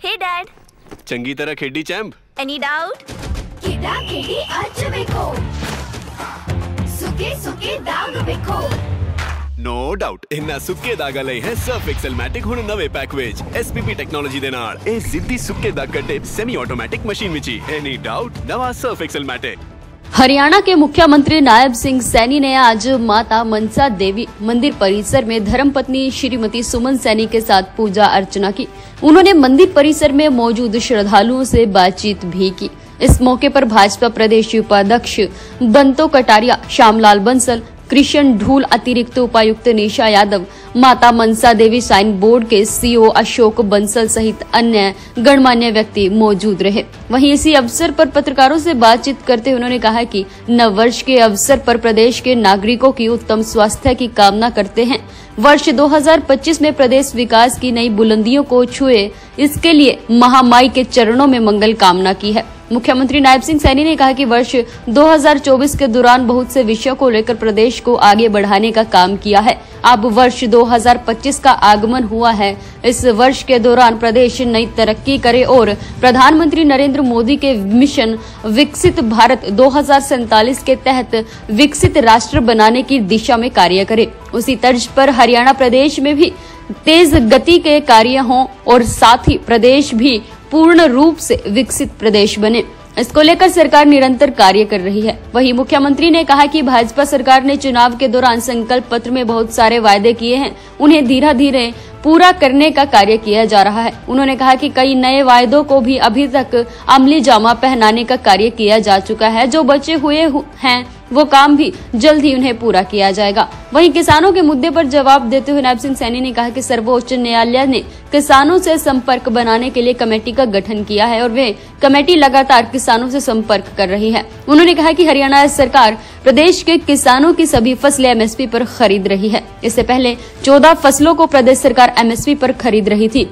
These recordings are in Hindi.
Hey Dad. चंगी तरह खेडी चैंप। Any doubt? किदा खेडी अज वेखो सुके सुके दाग वेखो। नो डाउट इन्ना सुक्के दागा लई है सर्फ एक्सेल मैटिक हुण नवे पैक विच SPP टेक्नोलॉजी दे नाल ए जिद्दी सुक्के दाग कटे semi automatic machine which he. Any doubt नवा सर्फ एक्सेल मैटिक। हरियाणा के मुख्यमंत्री नायब सिंह सैनी ने आज माता मनसा देवी मंदिर परिसर में धर्मपत्नी श्रीमती सुमन सैनी के साथ पूजा अर्चना की। उन्होंने मंदिर परिसर में मौजूद श्रद्धालुओं से बातचीत भी की। इस मौके पर भाजपा प्रदेश उपाध्यक्ष बंतो कटारिया, श्यामलाल बंसल, कृष्ण ढूल, अतिरिक्त उपायुक्त निशा यादव, माता मनसा देवी साइन बोर्ड के CEO अशोक बंसल सहित अन्य गणमान्य व्यक्ति मौजूद रहे। वहीं इसी अवसर पर पत्रकारों से बातचीत करते हुए उन्होंने कहा कि नव वर्ष के अवसर पर प्रदेश के नागरिकों की उत्तम स्वास्थ्य की कामना करते हैं। वर्ष 2025 में प्रदेश विकास की नई बुलंदियों को छुए, इसके लिए महामाई के चरणों में मंगल कामना की है। मुख्यमंत्री नायब सिंह सैनी ने कहा कि वर्ष 2024 के दौरान बहुत से विषयों को लेकर प्रदेश को आगे बढ़ाने का काम किया है। अब वर्ष 2025 का आगमन हुआ है। इस वर्ष के दौरान प्रदेश नई तरक्की करे और प्रधानमंत्री नरेंद्र मोदी के मिशन विकसित भारत 2047 के तहत विकसित राष्ट्र बनाने की दिशा में कार्य करे। उसी तर्ज पर हरियाणा प्रदेश में भी तेज गति के कार्य हों और साथ ही प्रदेश भी पूर्ण रूप से विकसित प्रदेश बने, इसको लेकर सरकार निरंतर कार्य कर रही है। वहीं मुख्यमंत्री ने कहा कि भाजपा सरकार ने चुनाव के दौरान संकल्प पत्र में बहुत सारे वायदे किए हैं, उन्हें धीरे धीरे पूरा करने का कार्य किया जा रहा है। उन्होंने कहा कि कई नए वायदों को भी अभी तक अमली जामा पहनाने का कार्य किया जा चुका है। जो बचे हुए हैं वो काम भी जल्द ही उन्हें पूरा किया जाएगा। वहीं किसानों के मुद्दे पर जवाब देते हुए नायब सिंह सैनी ने कहा कि सर्वोच्च न्यायालय ने किसानों से संपर्क बनाने के लिए कमेटी का गठन किया है और वे कमेटी लगातार किसानों से संपर्क कर रही है। उन्होंने कहा कि हरियाणा सरकार प्रदेश के किसानों की सभी फसलें MSP पर खरीद रही है। इससे पहले 14 फसलों को प्रदेश सरकार MSP पर खरीद रही थी।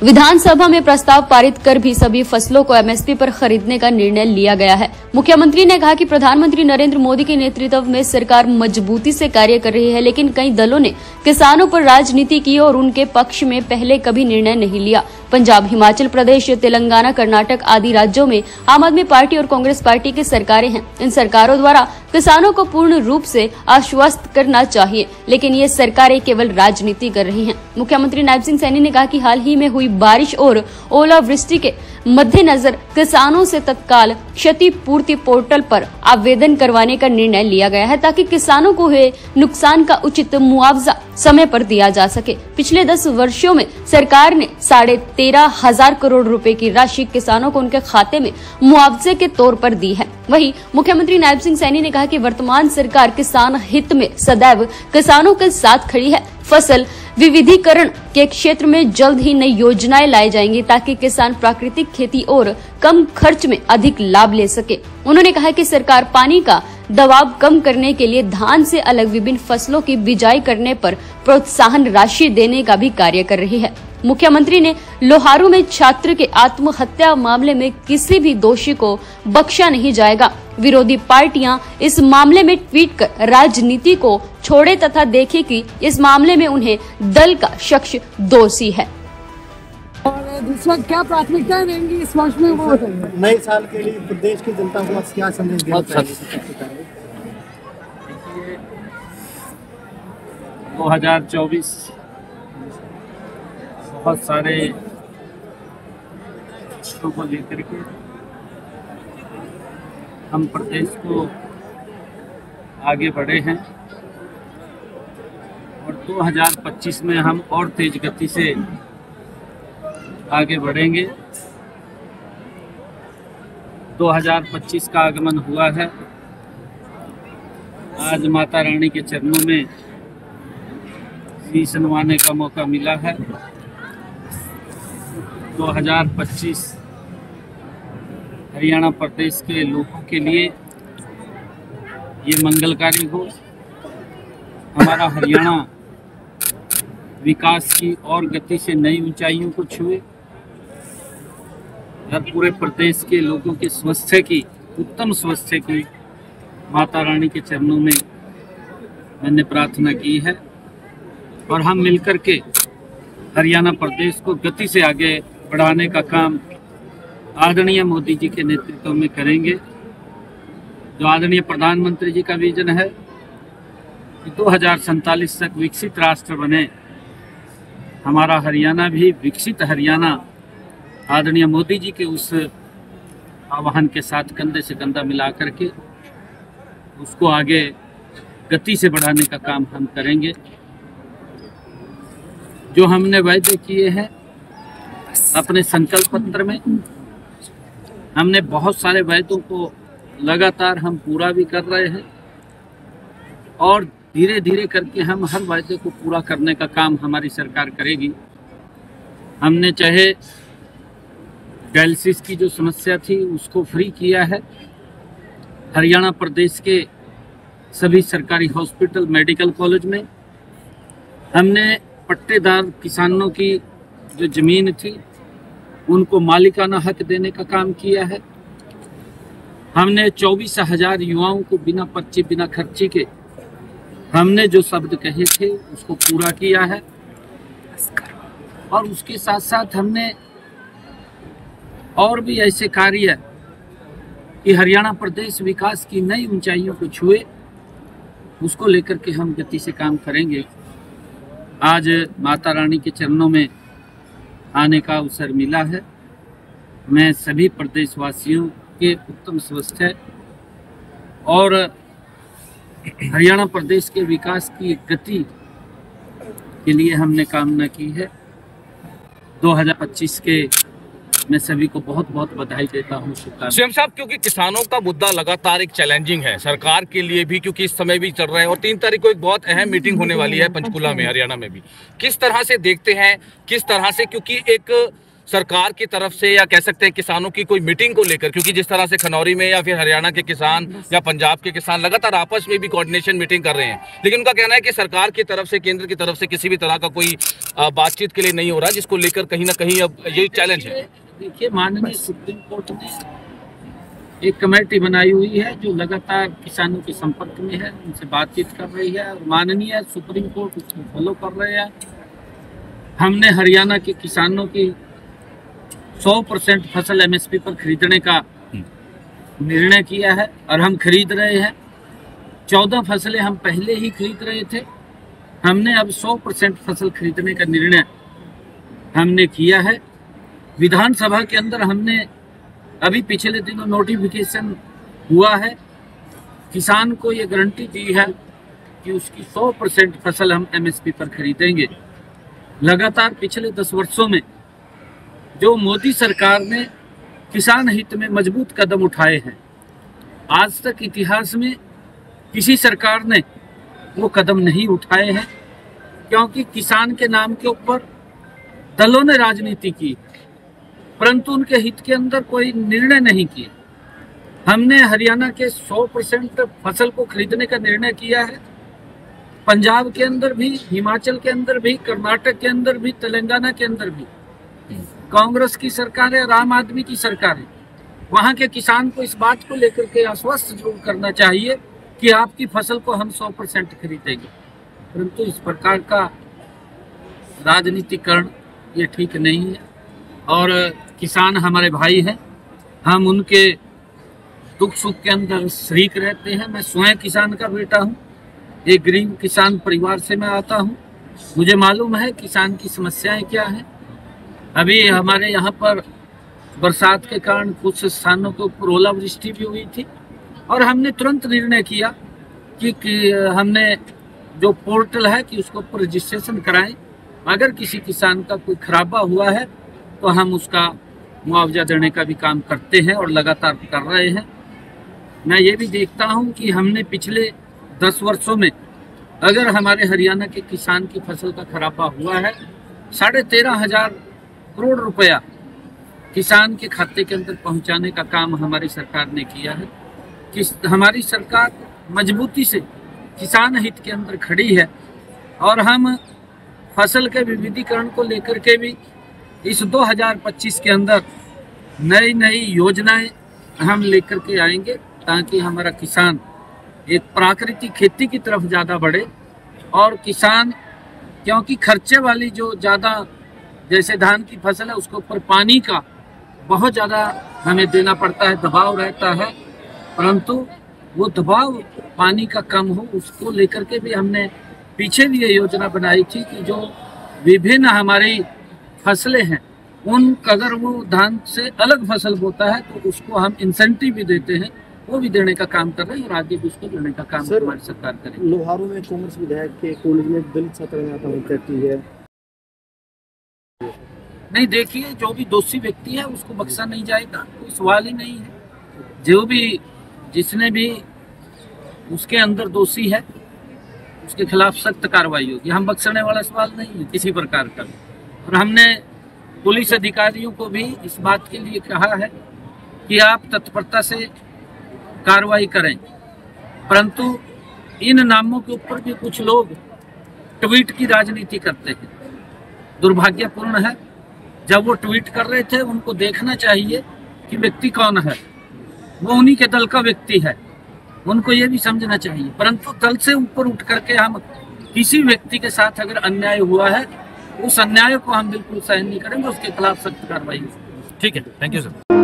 विधानसभा में प्रस्ताव पारित कर भी सभी फसलों को MSP पर खरीदने का निर्णय लिया गया है। मुख्यमंत्री ने कहा कि प्रधानमंत्री नरेंद्र मोदी के नेतृत्व में सरकार मजबूती से कार्य कर रही है, लेकिन कई दलों ने किसानों पर राजनीति की और उनके पक्ष में पहले कभी निर्णय नहीं लिया। पंजाब, हिमाचल प्रदेश, तेलंगाना, कर्नाटक आदि राज्यों में आम आदमी पार्टी और कांग्रेस पार्टी की सरकारें हैं। इन सरकारों द्वारा किसानों को पूर्ण रूप से आश्वस्त करना चाहिए, लेकिन ये सरकारें केवल राजनीति कर रही हैं। मुख्यमंत्री नायब सिंह सैनी ने कहा कि हाल ही में हुई बारिश और ओलावृष्टि के मद्देनजर किसानों से तत्काल क्षतिपूर्ति पोर्टल पर आवेदन करवाने का निर्णय लिया गया है, ताकि किसानों को हुए नुकसान का उचित मुआवजा समय पर दिया जा सके। पिछले 10 वर्षों में सरकार ने 13,500 करोड़ रुपए की राशि किसानों को उनके खाते में मुआवजे के तौर पर दी है। वहीं मुख्यमंत्री नायब सिंह सैनी ने कहा कि वर्तमान सरकार किसान हित में सदैव किसानों के साथ खड़ी है। फसल विविधीकरण के क्षेत्र में जल्द ही नई योजनाएं लाई जाएंगी, ताकि किसान प्राकृतिक खेती और कम खर्च में अधिक लाभ ले सके। उन्होंने कहा कि सरकार पानी का दबाव कम करने के लिए धान से अलग विभिन्न फसलों की बिजाई करने पर प्रोत्साहन राशि देने का भी कार्य कर रही है। मुख्यमंत्री ने लोहारू में छात्र के आत्महत्या मामले में किसी भी दोषी को बख्शा नहीं जाएगा। विरोधी पार्टियां इस मामले में ट्वीट कर राजनीति को छोड़े तथा देखे कि इस मामले में उन्हें दल का शख्स दोषी है। और दूसरा क्या प्राथमिकताएं रहेंगी इस वर्ष में, वो बताइए। नए साल के लिए प्रदेश की जनता को क्या संदेश देना चाहिए? 2024 बहुत सारे विषयों को लेकर के हम प्रदेश को आगे बढ़े हैं और 2025 में हम और तेज गति से आगे बढ़ेंगे। 2025 का आगमन हुआ है। आज माता रानी के चरणों में शीश नवाने का मौका मिला है। 2025 हरियाणा प्रदेश के लोगों के लिए ये मंगलकारी हो। हमारा हरियाणा विकास की और गति से नई ऊंचाइयों को छुए और पूरे प्रदेश के लोगों के स्वास्थ्य की, उत्तम स्वास्थ्य की माता रानी के चरणों में मैंने प्रार्थना की है और हम मिलकर के हरियाणा प्रदेश को गति से आगे बढ़ाने का काम आदरणीय मोदी जी के नेतृत्व में करेंगे। जो आदरणीय प्रधानमंत्री जी का विजन है कि 2047 तक विकसित राष्ट्र बने, हमारा हरियाणा भी विकसित हरियाणा आदरणीय मोदी जी के उस आह्वान के साथ कंधे से कंधा मिला करके उसको आगे गति से बढ़ाने का काम हम करेंगे। जो हमने वायदे किए हैं अपने संकल्प पत्र में, हमने बहुत सारे वायदों को लगातार हम पूरा भी कर रहे हैं और धीरे धीरे करके हम हर वायदे को पूरा करने का काम हमारी सरकार करेगी। हमने चाहे डायलिसिस की जो समस्या थी उसको फ्री किया है। हरियाणा प्रदेश के सभी सरकारी हॉस्पिटल, मेडिकल कॉलेज में हमने पट्टेदार किसानों की जो ज़मीन थी उनको मालिकाना हक देने का काम किया है। हमने 24,000 युवाओं को बिना पर्चे, बिना खर्चे के हमने जो शब्द कहे थे उसको पूरा किया है। और उसके साथ साथ हमने और भी ऐसे कार्य कि हरियाणा प्रदेश विकास की नई ऊंचाइयों को छुए, उसको लेकर के हम गति से काम करेंगे। आज माता रानी के चरणों में आने का अवसर मिला है। मैं सभी प्रदेशवासियों के उत्तम स्वास्थ्य और हरियाणा प्रदेश के विकास की गति के लिए हमने कामना की है। 2025 के मैं सभी को बहुत बहुत बधाई देता हूँ, शुभकामनाएं। सीएम साहब, क्योंकि किसानों का मुद्दा लगातार एक चैलेंजिंग है सरकार के लिए भी, क्योंकि इस समय भी चल रहा है और 3 तारीख को एक बहुत अहम मीटिंग होने वाली है पंचकुला में, हरियाणा में भी। किस तरह से देखते हैं, किस तरह से, क्योंकि एक सरकार की तरफ से या कह सकते हैं किसानों की कोई मीटिंग को लेकर, क्योंकि जिस तरह से खनौरी में या फिर हरियाणा के किसान या पंजाब के किसान लगातार आपस में भी कोऑर्डिनेशन मीटिंग कर रहे हैं, लेकिन उनका कहना है कि सरकार की तरफ से, केंद्र की तरफ से किसी भी तरह का कोई बातचीत के लिए नहीं हो रहा, जिसको लेकर कहीं ना कहीं अब ये चैलेंज है। देखिए, माननीय सुप्रीम कोर्ट ने एक कमेटी बनाई हुई है जो लगातार किसानों के संपर्क में है, उनसे बातचीत कर रही है और माननीय सुप्रीम कोर्ट उसको फॉलो कर रहे हैं। हमने हरियाणा के किसानों की 100% फसल MSP पर खरीदने का निर्णय किया है और हम खरीद रहे हैं। 14 फसलें हम पहले ही खरीद रहे थे, हमने अब 100% फसल खरीदने का निर्णय हमने किया है। विधानसभा के अंदर हमने अभी पिछले दिनों नोटिफिकेशन हुआ है, किसान को ये गारंटी दी है कि उसकी 100% फसल हम MSP पर खरीदेंगे। लगातार पिछले 10 वर्षों में जो मोदी सरकार ने किसान हित में मजबूत कदम उठाए हैं, आज तक इतिहास में किसी सरकार ने वो कदम नहीं उठाए हैं, क्योंकि किसान के नाम के ऊपर दलों ने राजनीति की, परंतु उनके हित के अंदर कोई निर्णय नहीं किया। हमने हरियाणा के 100% फसल को खरीदने का निर्णय किया है। पंजाब के अंदर भी, हिमाचल के अंदर भी, कर्नाटक के अंदर भी, तेलंगाना के अंदर भी कांग्रेस की सरकार है और आम आदमी की सरकार है। वहाँ के किसान को इस बात को लेकर के आश्वस्त जरूर करना चाहिए कि आपकी फसल को हम 100% खरीदेंगे, परंतु इस प्रकार का राजनीतिकरण ये ठीक नहीं है। और किसान हमारे भाई हैं, हम उनके दुख सुख के अंदर शरीक रहते हैं। मैं स्वयं किसान का बेटा हूँ, एक गरीब किसान परिवार से मैं आता हूँ, मुझे मालूम है किसान की समस्याएं क्या हैं। अभी हमारे यहाँ पर बरसात के कारण कुछ स्थानों के ऊपर ओलावृष्टि भी हुई थी और हमने तुरंत निर्णय किया कि हमने जो पोर्टल है कि उसको ऊपर रजिस्ट्रेशन कराएं। अगर किसी किसान का कोई खराबा हुआ है तो हम उसका मुआवजा देने का भी काम करते हैं और लगातार कर रहे हैं। मैं ये भी देखता हूँ कि हमने पिछले 10 वर्षों में अगर हमारे हरियाणा के किसान की फसल का खराबा हुआ है, 13,500 करोड़ रुपया किसान के खाते के अंदर पहुंचाने का काम हमारी सरकार ने किया है। कि हमारी सरकार मजबूती से किसान हित के अंदर खड़ी है और हम फसल के विविधीकरण को लेकर के भी इस 2025 के अंदर नई नई योजनाएं हम लेकर के आएंगे, ताकि हमारा किसान एक प्राकृतिक खेती की तरफ ज़्यादा बढ़े। और किसान, क्योंकि खर्चे वाली जो ज़्यादा जैसे धान की फसल है उसके ऊपर पानी का बहुत ज़्यादा हमें देना पड़ता है, दबाव रहता है, परंतु वो दबाव पानी का कम हो उसको लेकर के भी हमने पीछे भी ये योजना बनाई थी कि जो विभिन्न हमारी फसलें हैं उन अगर वो धान से अलग फसल बोता है तो उसको हम इंसेंटिव भी देते हैं, वो भी देने का काम कर रहे हैं और आगे भी उसको देने का काम हमारी सरकार करेगी। लोहारू में कांग्रेस विधायक के कॉलेज में दलित छात्र ने आत्महत्या की है। नहीं, देखिए जो भी दोषी व्यक्ति है उसको बख्शा नहीं जाएगा, कोई सवाल ही नहीं है। जो भी जिसने भी उसके अंदर दोषी है उसके खिलाफ सख्त कार्रवाई होगी। हम बख्शने वाला सवाल नहीं है किसी प्रकार का। और हमने पुलिस अधिकारियों को भी इस बात के लिए कहा है कि आप तत्परता से कार्रवाई करें, परंतु इन नामों के ऊपर भी कुछ लोग ट्वीट की राजनीति करते हैं। दुर्भाग्यपूर्ण है, जब वो ट्वीट कर रहे थे उनको देखना चाहिए कि व्यक्ति कौन है, वो उन्हीं के दल का व्यक्ति है, उनको ये भी समझना चाहिए। परंतु दल से ऊपर उठ करके हम किसी व्यक्ति के साथ अगर अन्याय हुआ है उस अन्याय को हम बिल्कुल सहन नहीं करेंगे, उसके खिलाफ सख्त कार्रवाई होगी। ठीक है, थैंक यू सर।